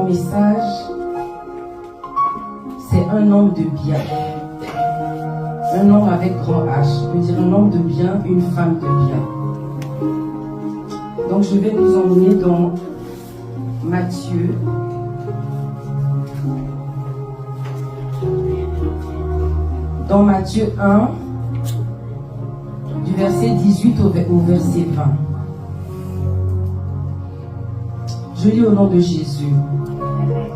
message, c'est un homme de bien. Un homme avec grand H. Je veux dire un homme de bien, une femme de bien. Donc je vais vous emmener dans Matthieu. Dans Matthieu 1, du verset 18 au verset 20. Je lis au nom de Jésus.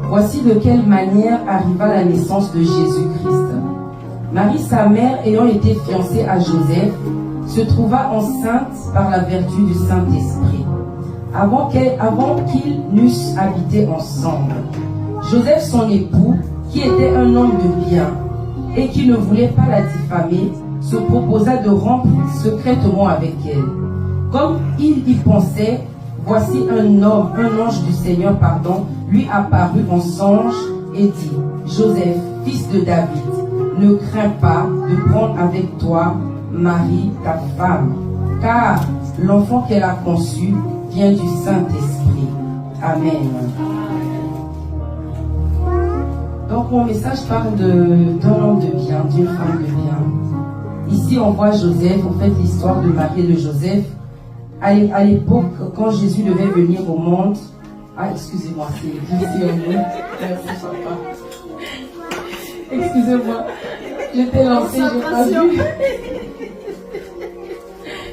Voici de quelle manière arriva la naissance de Jésus-Christ. Marie, sa mère, ayant été fiancée à Joseph, se trouva enceinte par la vertu du Saint-Esprit, avant qu'ils n'eussent habité ensemble. Joseph, son époux, qui était un homme de bien, et qui ne voulait pas la diffamer, se proposa de rompre secrètement avec elle. Comme il y pensait, voici un ange du Seigneur, lui apparut en songe et dit, Joseph, fils de David, ne crains pas de prendre avec toi Marie, ta femme, car l'enfant qu'elle a conçu vient du Saint-Esprit. Amen. Donc mon message parle d'un homme de bien, d'une femme de bien. Ici on voit Joseph, en fait l'histoire de Marie et de Joseph. À l'époque, quand Jésus devait venir au monde, excusez-moi, c'est difficile un mot. Merci papa. Excusez-moi, j'étais lancée, j'ai pas vu.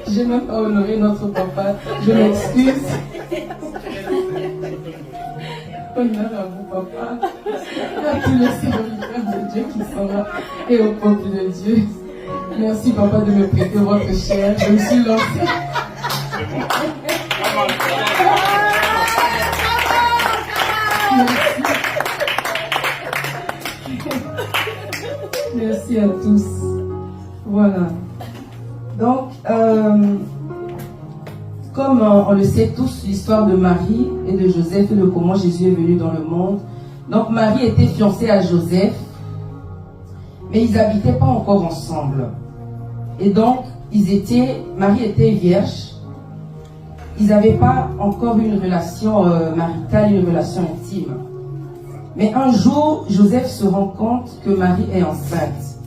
J'ai même pas honoré notre papa, je m'excuse. Honneur à vous, papa, à tous les serviteurs de Dieu qui sont là et au peuple de Dieu. Merci, papa, de me prêter votre chair. Je me suis lancée. Merci à tous. Voilà. Donc, comme on le sait tous, l'histoire de Marie et de Joseph et de comment Jésus est venu dans le monde. Donc, Marie était fiancée à Joseph, mais ils n'habitaient pas encore ensemble. Et donc, Marie était vierge. Ils n'avaient pas encore une relation maritale, une relation intime. Mais un jour, Joseph se rend compte que Marie est enceinte.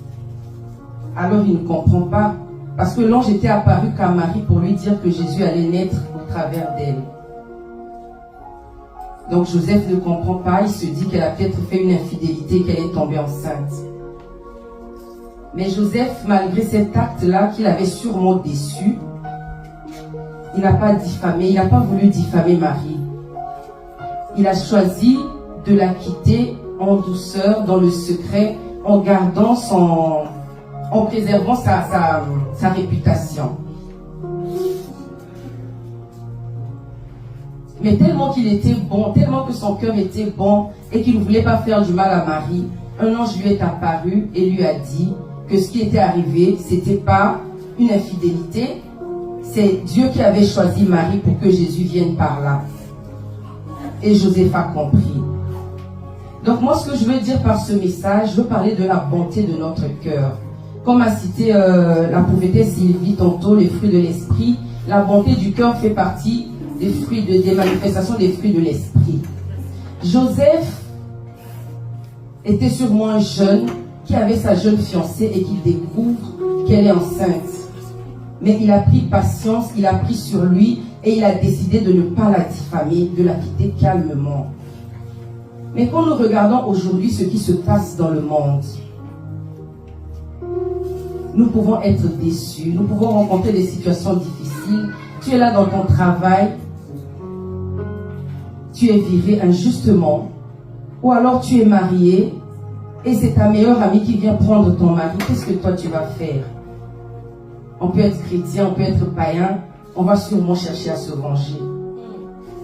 Alors, il ne comprend pas. Parce que l'ange était apparu qu'à Marie pour lui dire que Jésus allait naître au travers d'elle. Donc Joseph ne comprend pas, il se dit qu'elle a peut-être fait une infidélité, qu'elle est tombée enceinte. Mais Joseph, malgré cet acte-là qu'il avait sûrement déçu, il n'a pas diffamé, il n'a pas voulu diffamer Marie. Il a choisi de la quitter en douceur, dans le secret, en gardant en préservant sa réputation. Mais tellement qu'il était bon, tellement que son cœur était bon et qu'il ne voulait pas faire du mal à Marie, un ange lui est apparu et lui a dit que ce qui était arrivé, c'était pas une infidélité, c'est Dieu qui avait choisi Marie pour que Jésus vienne par là. Et Joseph a compris. Donc moi, ce que je veux dire par ce message, je veux parler de la bonté de notre cœur. Comme a cité la prophétesse Sylvie tantôt, les fruits de l'esprit, la bonté du cœur fait partie des manifestations des fruits de l'esprit. Joseph était sûrement un jeune qui avait sa jeune fiancée et qui découvre qu'elle est enceinte. Mais il a pris patience, il a pris sur lui et il a décidé de ne pas la diffamer, de la quitter calmement. Mais quand nous regardons aujourd'hui ce qui se passe dans le monde, nous pouvons être déçus, nous pouvons rencontrer des situations difficiles. Tu es là dans ton travail, tu es viré injustement, ou alors tu es marié et c'est ta meilleure amie qui vient prendre ton mari. Qu'est-ce que toi tu vas faire? On peut être chrétien, on peut être païen, on va sûrement chercher à se venger.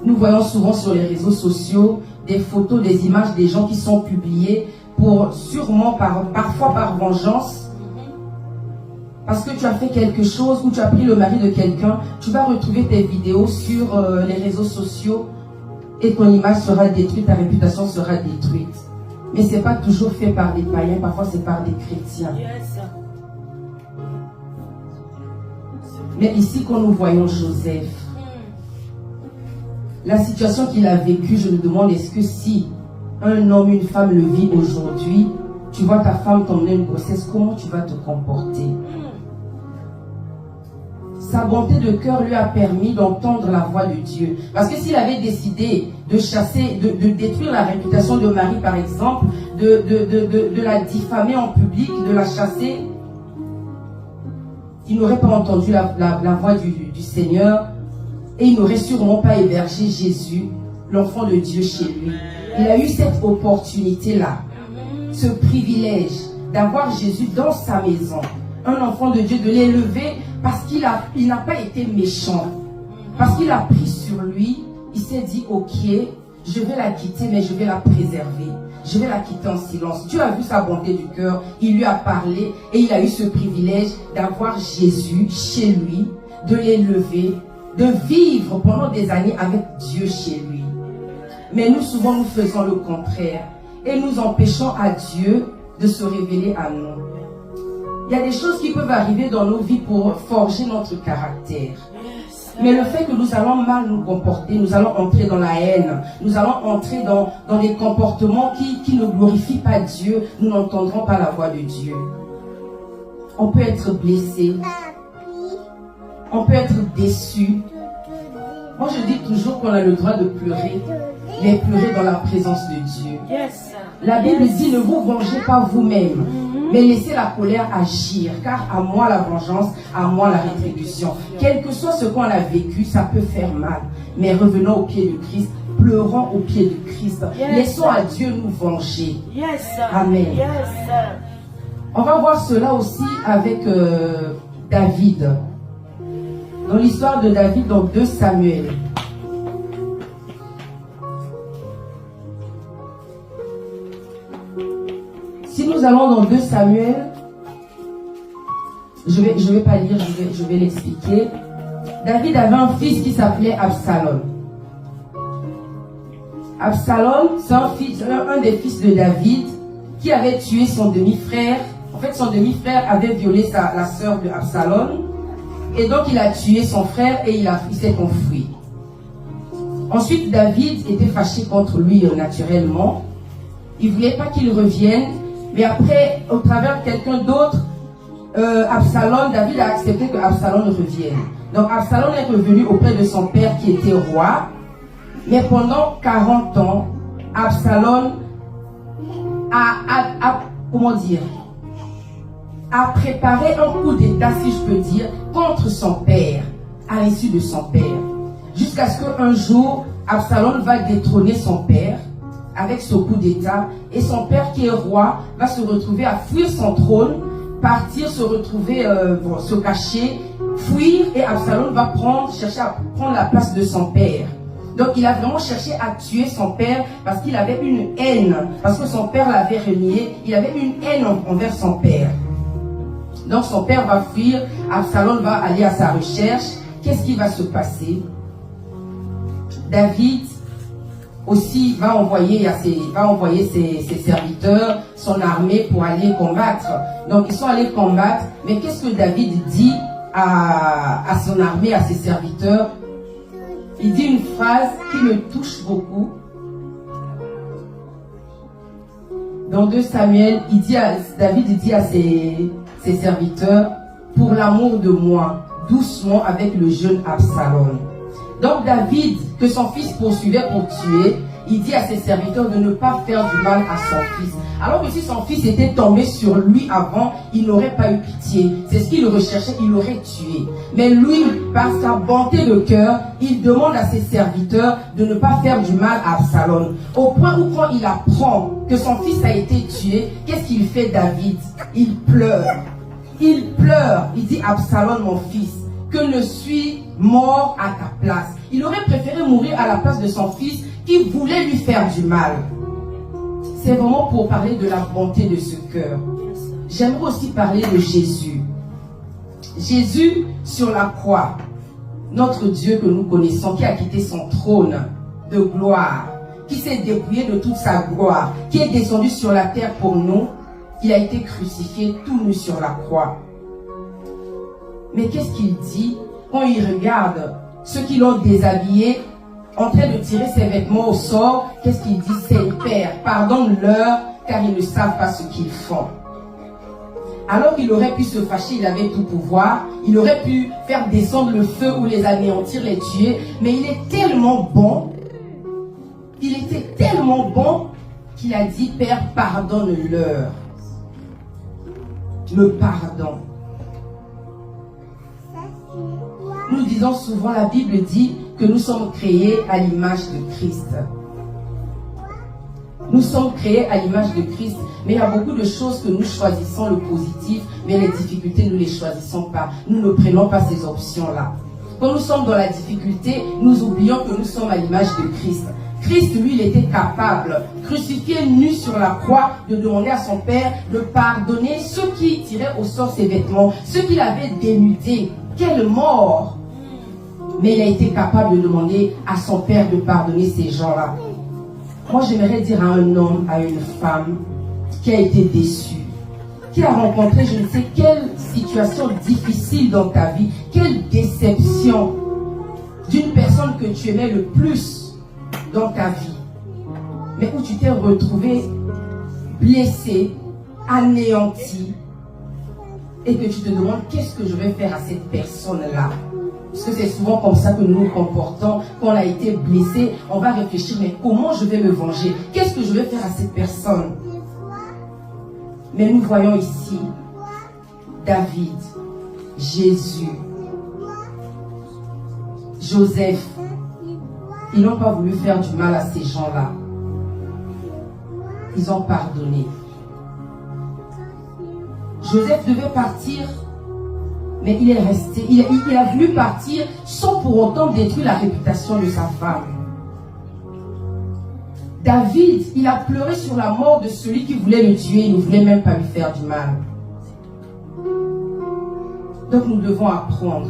Nous voyons souvent sur les réseaux sociaux des photos, des images des gens qui sont publiés pour sûrement parfois par vengeance. Parce que tu as fait quelque chose ou tu as pris le mari de quelqu'un, tu vas retrouver tes vidéos sur les réseaux sociaux et ton image sera détruite, ta réputation sera détruite. Mais ce n'est pas toujours fait par des païens, parfois c'est par des chrétiens. Mais ici, quand nous voyons Joseph, la situation qu'il a vécue, je me demande, est-ce que si un homme, une femme le vit aujourd'hui, tu vois ta femme t'emmener une grossesse, comment tu vas te comporter? Sa bonté de cœur lui a permis d'entendre la voix de Dieu. Parce que s'il avait décidé de chasser, de détruire la réputation de Marie, par exemple, de la diffamer en public, de la chasser, il n'aurait pas entendu la voix du Seigneur et il n'aurait sûrement pas hébergé Jésus, l'enfant de Dieu, chez lui. Il a eu cette opportunité-là, ce privilège d'avoir Jésus dans sa maison, un enfant de Dieu, de l'élever parce qu'il n'a pas été méchant, parce qu'il a pris sur lui, il s'est dit ok, je vais la quitter mais je vais la préserver, je vais la quitter en silence. Dieu a vu sa bonté du cœur, il lui a parlé et il a eu ce privilège d'avoir Jésus chez lui, de l'élever, de vivre pendant des années avec Dieu chez lui. Mais nous souvent nous faisons le contraire et nous empêchons à Dieu de se révéler à nous. Il y a des choses qui peuvent arriver dans nos vies pour forger notre caractère. Mais le fait que nous allons mal nous comporter, nous allons entrer dans la haine, nous allons entrer dans des comportements qui ne glorifient pas Dieu, nous n'entendrons pas la voix de Dieu. On peut être blessé, on peut être déçu. Moi je dis toujours qu'on a le droit de pleurer, mais pleurer dans la présence de Dieu. La Bible dit, ne vous vengez pas vous-même, mais laissez la colère agir, car à moi la vengeance, à moi la rétribution. Quel que soit ce qu'on a vécu, ça peut faire mal. Mais revenons au pied de Christ, pleurons au pied de Christ. Laissons à Dieu nous venger. Amen. On va voir cela aussi avec David. Dans l'histoire de David, dans 2 Samuel. Si nous allons dans 2 Samuel, je vais pas lire, je vais l'expliquer. David avait un fils qui s'appelait Absalom. Absalom, c'est un des fils de David qui avait tué son demi-frère. En fait, son demi-frère avait violé la sœur de Absalom. Et donc, il a tué son frère et il s'est enfui. Ensuite, David était fâché contre lui naturellement. Il ne voulait pas qu'il revienne. Mais après, au travers de quelqu'un d'autre, David a accepté que Absalom revienne. Donc Absalom est revenu auprès de son père qui était roi. Mais pendant 40 ans, Absalom a préparé un coup d'état, si je peux dire, contre son père, à l'issue de son père. Jusqu'à ce qu'un jour, Absalom va détrôner son père avec ce coup d'état, et son père qui est roi va se retrouver à fuir son trône, partir, se retrouver, se cacher, fuir, et Absalom va chercher à prendre la place de son père. Donc il a vraiment cherché à tuer son père parce qu'il avait une haine, parce que son père l'avait renié, il avait une haine envers son père. Donc son père va fuir, Absalom va aller à sa recherche. Qu'est-ce qui va se passer? David aussi va envoyer ses serviteurs, son armée pour aller combattre. Donc ils sont allés combattre, mais qu'est-ce que David dit à son armée, à ses serviteurs? Il dit une phrase qui me touche beaucoup. Dans 2 Samuel, David dit à ses serviteurs, pour l'amour de moi, doucement avec le jeune Absalom. Donc David, que son fils poursuivait pour tuer, il dit à ses serviteurs de ne pas faire du mal à son fils. Alors que si son fils était tombé sur lui avant, il n'aurait pas eu pitié. C'est ce qu'il recherchait, il l'aurait tué. Mais lui, par sa bonté de cœur, il demande à ses serviteurs de ne pas faire du mal à Absalom. Au point où quand il apprend que son fils a été tué, qu'est-ce qu'il fait David? Il pleure. Il pleure. Il dit, Absalom, mon fils, que ne suis mort à ta place. Il aurait préféré mourir à la place de son fils qui voulait lui faire du mal. C'est vraiment pour parler de la bonté de ce cœur. J'aimerais aussi parler de Jésus. Jésus sur la croix, notre Dieu que nous connaissons, qui a quitté son trône de gloire, qui s'est dépouillé de toute sa gloire, qui est descendu sur la terre pour nous. Il a été crucifié tout nu sur la croix. Mais qu'est-ce qu'il dit quand il regarde ceux qui l'ont déshabillé en train de tirer ses vêtements au sort, qu'est-ce qu'il dit? C'est Père, pardonne-leur, car ils ne savent pas ce qu'ils font. Alors qu'il aurait pu se fâcher, il avait tout pouvoir, il aurait pu faire descendre le feu ou les anéantir, les tuer, mais il est tellement bon, il était tellement bon qu'il a dit, Père, pardonne-leur. Le pardon. Nous disons souvent, la Bible dit que nous sommes créés à l'image de Christ. Nous sommes créés à l'image de Christ, mais il y a beaucoup de choses que nous choisissons le positif, mais les difficultés, nous ne les choisissons pas. Nous ne prenons pas ces options-là. Quand nous sommes dans la difficulté, nous oublions que nous sommes à l'image de Christ. Christ, lui, il était capable, crucifié nu sur la croix, de demander à son Père de pardonner ceux qui tiraient au sort ses vêtements, ceux qui l'avaient dénudé. Quelle mort! Mais il a été capable de demander à son Père de pardonner ces gens-là. Moi, j'aimerais dire à un homme, à une femme qui a été déçu, qui a rencontré je ne sais quelle situation difficile dans ta vie, quelle déception d'une personne que tu aimais le plus dans ta vie, mais où tu t'es retrouvé blessé, anéanti, et que tu te demandes qu'est-ce que je vais faire à cette personne-là. Parce que c'est souvent comme ça que nous nous comportons. Quand on a été blessé, on va réfléchir, mais comment je vais me venger? Qu'est-ce que je vais faire à cette personne? Mais nous voyons ici David, Jésus, Joseph. Ils n'ont pas voulu faire du mal à ces gens-là. Ils ont pardonné. Joseph devait partir, mais il est resté. Il a voulu partir sans pour autant détruire la réputation de sa femme. David, il a pleuré sur la mort de celui qui voulait le tuer. Il ne voulait même pas lui faire du mal. Donc nous devons apprendre.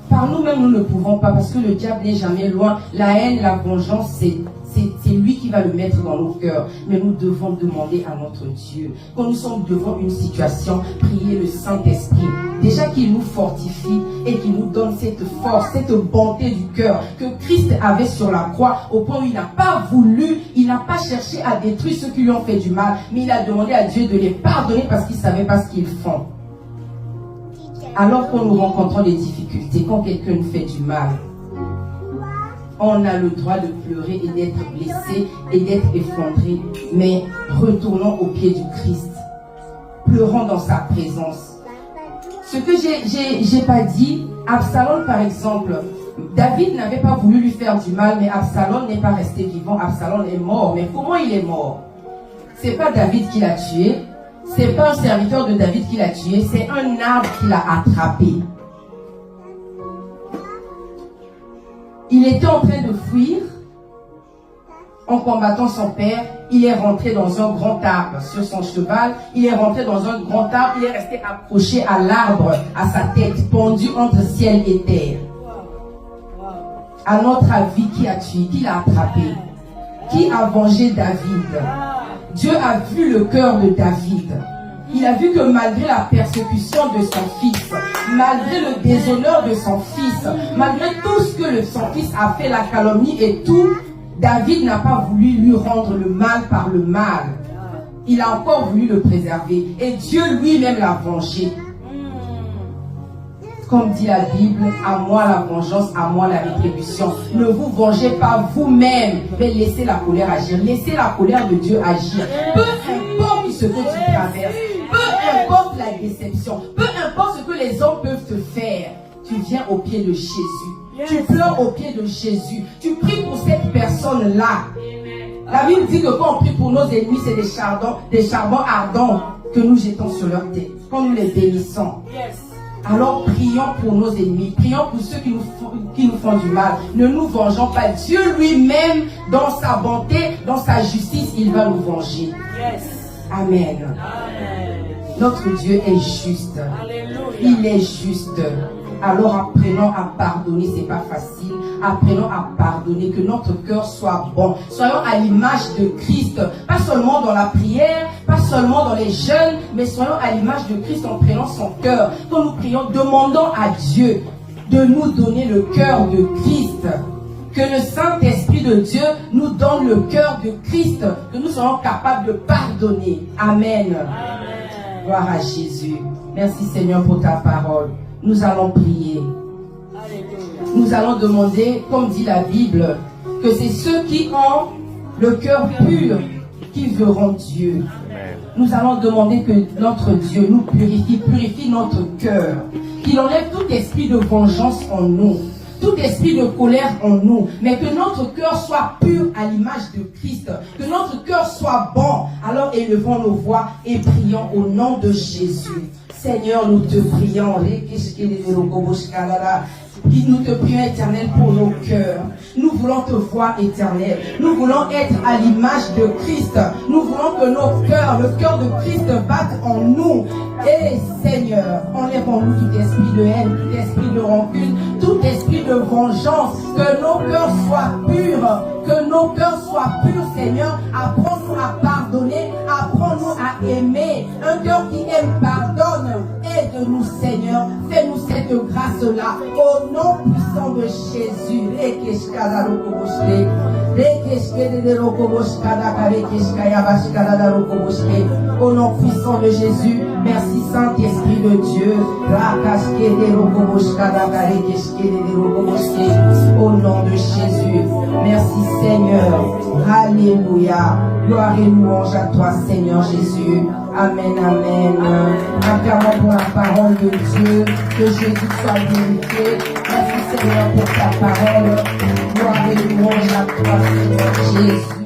Par nous-mêmes, nous ne pouvons pas, parce que le diable n'est jamais loin. La haine, la vengeance, c'est lui qui va le mettre dans nos cœurs. Mais nous devons demander à notre Dieu. Quand nous sommes devant une situation, prier le Saint-Esprit. Déjà qu'il nous fortifie et qu'il nous donne cette force, cette bonté du cœur que Christ avait sur la croix, au point où il n'a pas voulu, il n'a pas cherché à détruire ceux qui lui ont fait du mal, mais il a demandé à Dieu de les pardonner parce qu'il ne savait pas ce qu'ils font. Alors quand nous rencontrons des difficultés, quand quelqu'un nous fait du mal, on a le droit de pleurer et d'être blessé et d'être effondré. Mais retournons au pied du Christ. Pleurons dans sa présence. Ce que j'ai pas dit, Absalom par exemple, David n'avait pas voulu lui faire du mal, mais Absalom n'est pas resté vivant. Absalom est mort. Mais comment il est mort? C'est pas David qui l'a tué. C'est pas un serviteur de David qui l'a tué. C'est un arbre qui l'a attrapé. Il était en train de fuir en combattant son père. Il est rentré dans un grand arbre sur son cheval. Il est rentré dans un grand arbre. Il est resté accroché à l'arbre, à sa tête, pendu entre ciel et terre. À notre avis, qui a tué? Qui l'a attrapé? Qui a vengé David? Dieu a vu le cœur de David. Il a vu que malgré la persécution de son fils, malgré le déshonneur de son fils, malgré tout ce que son fils a fait, la calomnie et tout, David n'a pas voulu lui rendre le mal par le mal. Il a encore voulu le préserver. Et Dieu lui-même l'a vengé. Comme dit la Bible, à moi la vengeance, à moi la rétribution. Ne vous vengez pas vous-même, mais laissez la colère agir. Laissez la colère de Dieu agir. Peu importe ce que tu traverses, peu importe la déception, peu importe ce que les hommes peuvent te faire, tu viens au pied de Jésus. Tu pleures au pied de Jésus. Tu pries pour cette personne-là. La Bible dit que quand on prie pour nos ennemis, c'est des charbons ardents que nous jetons sur leur tête. Quand nous les bénissons. Alors prions pour nos ennemis, prions pour ceux qui nous font du mal. Ne nous vengeons pas. Dieu lui-même, dans sa bonté, dans sa justice, il va nous venger. Amen. Notre Dieu est juste. Il est juste. Alors apprenons à pardonner, c'est pas facile. Apprenons à pardonner, que notre cœur soit bon. Soyons à l'image de Christ, pas seulement dans la prière, pas seulement dans les jeûnes, mais soyons à l'image de Christ en prenant son cœur. Quand nous prions, demandons à Dieu de nous donner le cœur de Christ. Que le Saint-Esprit de Dieu nous donne le cœur de Christ, que nous soyons capables de pardonner. Amen. Amen. Gloire à Jésus. Merci Seigneur pour ta parole. Nous allons prier. Nous allons demander, comme dit la Bible, que c'est ceux qui ont le cœur pur qui verront Dieu. Nous allons demander que notre Dieu nous purifie notre cœur, qu'il enlève tout esprit de vengeance en nous, tout esprit de colère en nous, mais que notre cœur soit pur à l'image de Christ, que notre cœur soit bon. Alors élevons nos voix et prions au nom de Jésus. Seigneur, nous te prions. Nous te prions, Éternel, pour nos cœurs. Nous voulons te voir, Éternel. Nous voulons être à l'image de Christ. Nous voulons que nos cœurs, le cœur de Christ, batte en nous. Et Seigneur, enlève en nous tout esprit de haine, tout esprit de rancune, tout esprit de vengeance. Que nos cœurs soient purs. Que nos cœurs soient purs, Seigneur. Apprends-nous à pardonner. Apprends-nous à aimer. Un cœur qui aime, pardonne. Aide-nous, Seigneur. Fais-nous cette grâce-là. Au nom puissant de Jésus. Au nom puissant de Jésus. Merci Saint-Esprit de Dieu. Au nom de Jésus. Merci Seigneur. Alléluia. Gloire et louange à toi Seigneur Jésus. Amen, amen. Acclamons pour la parole de Dieu. Que Jésus soit glorifié. Merci Seigneur pour ta parole. Gloire et louange à toi Seigneur Jésus.